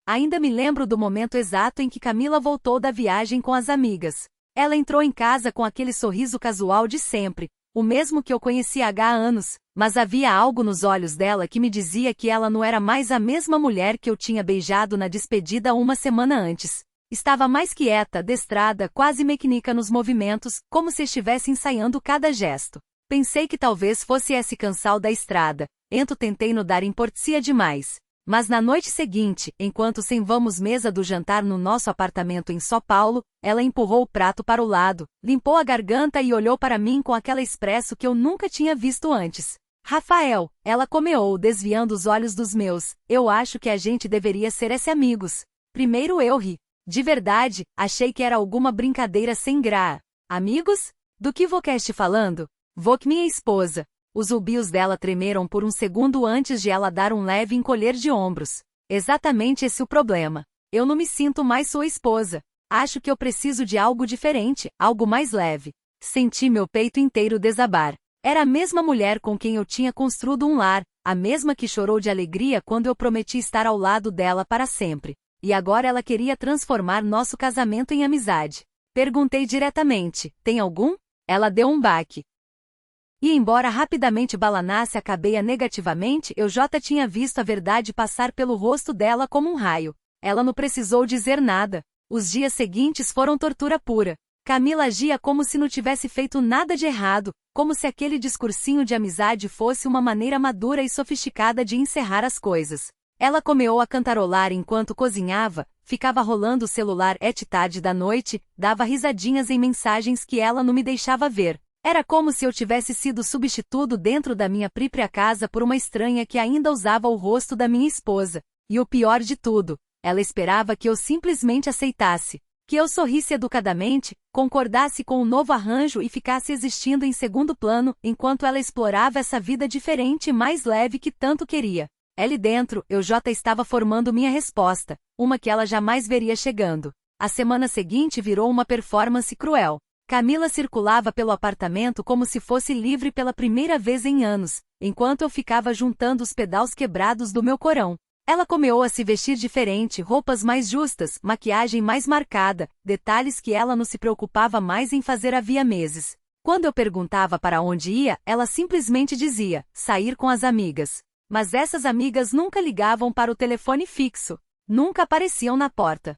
Ainda me lembro do momento exato em que Camila voltou da viagem com as amigas. Ela entrou em casa com aquele sorriso casual de sempre, o mesmo que eu conhecia há anos, mas havia algo nos olhos dela que me dizia que ela não era mais a mesma mulher que eu tinha beijado na despedida uma semana antes. Estava mais quieta, destrada, quase mecânica nos movimentos, como se estivesse ensaiando cada gesto. Pensei que talvez fosse esse cansal da estrada, tentei não dar importância demais. Mas na noite seguinte, enquanto servamos mesa do jantar no nosso apartamento em São Paulo, ela empurrou o prato para o lado, limpou a garganta e olhou para mim com aquela expressão que eu nunca tinha visto antes. Rafael, ela comeou, desviando os olhos dos meus, eu acho que a gente deveria ser amigos. Primeiro eu ri. De verdade, achei que era alguma brincadeira sem graça. Amigos? Do que você falando? Vou que minha esposa. Os ulbios dela tremeram por um segundo antes de ela dar um leve encolher de ombros. Exatamente esse o problema. Eu não me sinto mais sua esposa. Acho que eu preciso de algo diferente, algo mais leve. Senti meu peito inteiro desabar. Era a mesma mulher com quem eu tinha construído um lar, a mesma que chorou de alegria quando eu prometi estar ao lado dela para sempre. E agora ela queria transformar nosso casamento em amizade. Perguntei diretamente, tem algum? Ela deu um baque. E embora rapidamente balanasse a cabeça negativamente, eu já tinha visto a verdade passar pelo rosto dela como um raio. Ela não precisou dizer nada. Os dias seguintes foram tortura pura. Camila agia como se não tivesse feito nada de errado, como se aquele discursinho de amizade fosse uma maneira madura e sofisticada de encerrar as coisas. Ela começou a cantarolar enquanto cozinhava, ficava rolando o celular tarde da noite, dava risadinhas em mensagens que ela não me deixava ver. Era como se eu tivesse sido substituído dentro da minha própria casa por uma estranha que ainda usava o rosto da minha esposa. E o pior de tudo, ela esperava que eu simplesmente aceitasse, que eu sorrisse educadamente, concordasse com o novo arranjo e ficasse existindo em segundo plano, enquanto ela explorava essa vida diferente e mais leve que tanto queria. Ali dentro, eu já estava formando minha resposta, uma que ela jamais veria chegando. A semana seguinte virou uma performance cruel. Camila circulava pelo apartamento como se fosse livre pela primeira vez em anos, enquanto eu ficava juntando os pedais quebrados do meu corão. Ela começou a se vestir diferente, roupas mais justas, maquiagem mais marcada, detalhes que ela não se preocupava mais em fazer havia meses. Quando eu perguntava para onde ia, ela simplesmente dizia, sair com as amigas. Mas essas amigas nunca ligavam para o telefone fixo, nunca apareciam na porta.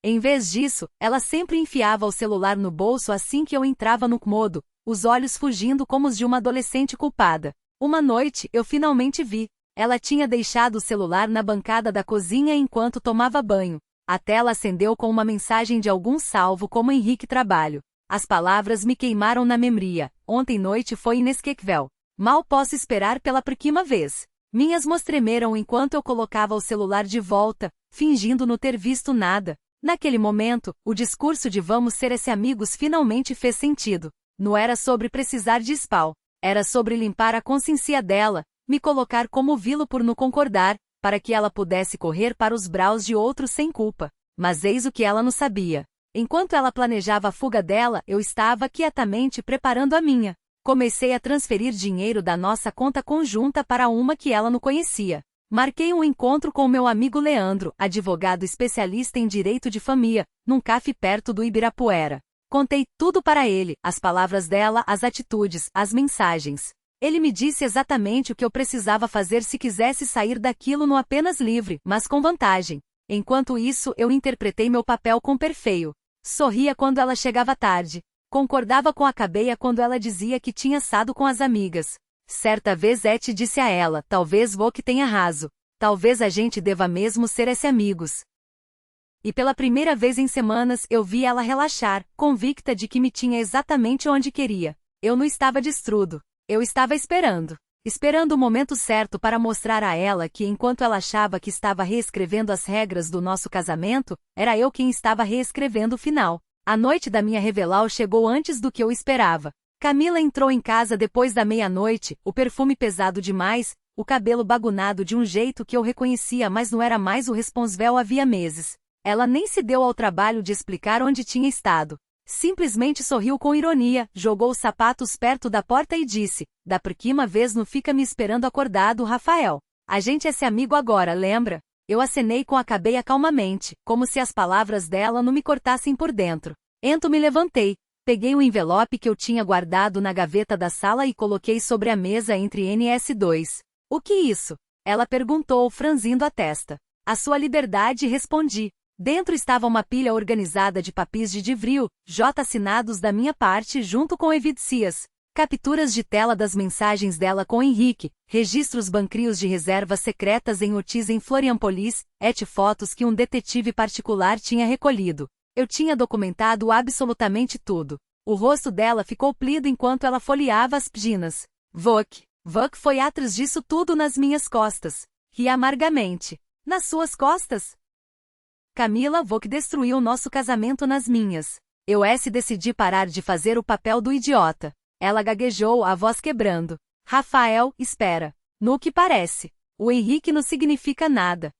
Em vez disso, ela sempre enfiava o celular no bolso assim que eu entrava no cômodo, os olhos fugindo como os de uma adolescente culpada. Uma noite, eu finalmente vi. Ela tinha deixado o celular na bancada da cozinha enquanto tomava banho. A tela acendeu com uma mensagem de algum salvo como Henrique Trabalho. As palavras me queimaram na memória. Ontem noite foi inesquecível. Mal posso esperar pela próxima vez. Minhas mãos tremeram enquanto eu colocava o celular de volta, fingindo não ter visto nada. Naquele momento, o discurso de vamos ser amigos finalmente fez sentido. Não era sobre precisar de espal. Era sobre limpar a consciência dela, me colocar como vilo por não concordar, para que ela pudesse correr para os braços de outros sem culpa. Mas eis o que ela não sabia. Enquanto ela planejava a fuga dela, eu estava quietamente preparando a minha. Comecei a transferir dinheiro da nossa conta conjunta para uma que ela não conhecia. Marquei um encontro com meu amigo Leandro, advogado especialista em direito de família, num café perto do Ibirapuera. Contei tudo para ele, as palavras dela, as atitudes, as mensagens. Ele me disse exatamente o que eu precisava fazer se quisesse sair daquilo não apenas livre, mas com vantagem. Enquanto isso, eu interpretei meu papel com perfeito. Sorria quando ela chegava tarde. Concordava com a cabeia quando ela dizia que tinha assado com as amigas. Certa vez Eti disse a ela, talvez vou que tenha raso. Talvez a gente deva mesmo ser amigos. E pela primeira vez em semanas eu vi ela relaxar, convicta de que me tinha exatamente onde queria. Eu não estava destruído. Eu estava esperando. Esperando o momento certo para mostrar a ela que enquanto ela achava que estava reescrevendo as regras do nosso casamento, era eu quem estava reescrevendo o final. A noite da minha revelau chegou antes do que eu esperava. Camila entrou em casa depois da meia-noite, o perfume pesado demais, o cabelo bagunado de um jeito que eu reconhecia, mas não era mais o responsável havia meses. Ela nem se deu ao trabalho de explicar onde tinha estado. Simplesmente sorriu com ironia, jogou os sapatos perto da porta e disse, da próxima vez não fica me esperando acordado, Rafael. A gente é amigo agora, lembra? Eu acenei com a cabeça calmamente, como se as palavras dela não me cortassem por dentro. Me levantei, peguei o envelope que eu tinha guardado na gaveta da sala e coloquei sobre a mesa entre NS2. O que é isso? Ela perguntou, franzindo a testa. A sua liberdade, respondi. Dentro estava uma pilha organizada de papéis de divril, assinados da minha parte junto com evidências. Capturas de tela das mensagens dela com Henrique, registros bancários de reservas secretas em Otis em Florianópolis, fotos que um detetive particular tinha recolhido. Eu tinha documentado absolutamente tudo. O rosto dela ficou pálido enquanto ela folheava as páginas. Vok foi atrás disso tudo nas minhas costas. Ri amargamente. Nas suas costas? Camila, Vok destruiu nosso casamento nas minhas. Eu decidi parar de fazer o papel do idiota. Ela gaguejou, a voz quebrando. Rafael, espera. No que parece. O Henrique não significa nada.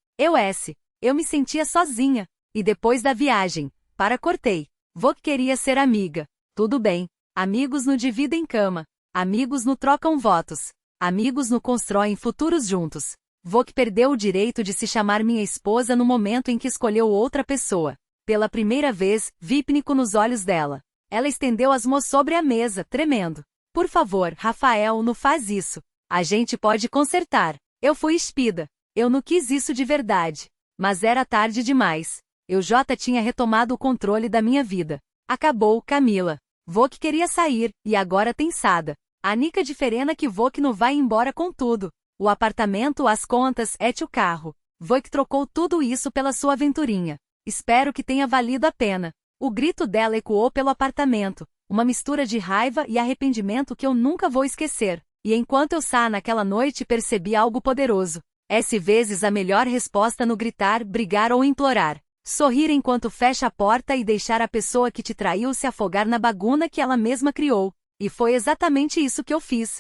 Eu me sentia sozinha. E depois da viagem, cortei. Vok queria ser amiga. Tudo bem. Amigos não dividem cama. Amigos não trocam votos. Amigos não constroem futuros juntos. Vok perdeu o direito de se chamar minha esposa no momento em que escolheu outra pessoa. Pela primeira vez, vi pânico nos olhos dela. Ela estendeu as mãos sobre a mesa, tremendo. Por favor, Rafael, não faz isso. A gente pode consertar. Eu fui espida. Eu não quis isso de verdade. Mas era tarde demais. Eu tinha retomado o controle da minha vida. Acabou, Camila. Vok queria sair, e agora tem Sada. A única diferença é que Vok não vai embora com tudo. O apartamento, as contas, o carro. Vok trocou tudo isso pela sua aventurinha. Espero que tenha valido a pena. O grito dela ecoou pelo apartamento, uma mistura de raiva e arrependimento que eu nunca vou esquecer. E enquanto eu saía naquela noite percebi algo poderoso. Vezes a melhor resposta no gritar, brigar ou implorar. Sorrir enquanto fecha a porta e deixar a pessoa que te traiu se afogar na baguna que ela mesma criou. E foi exatamente isso que eu fiz.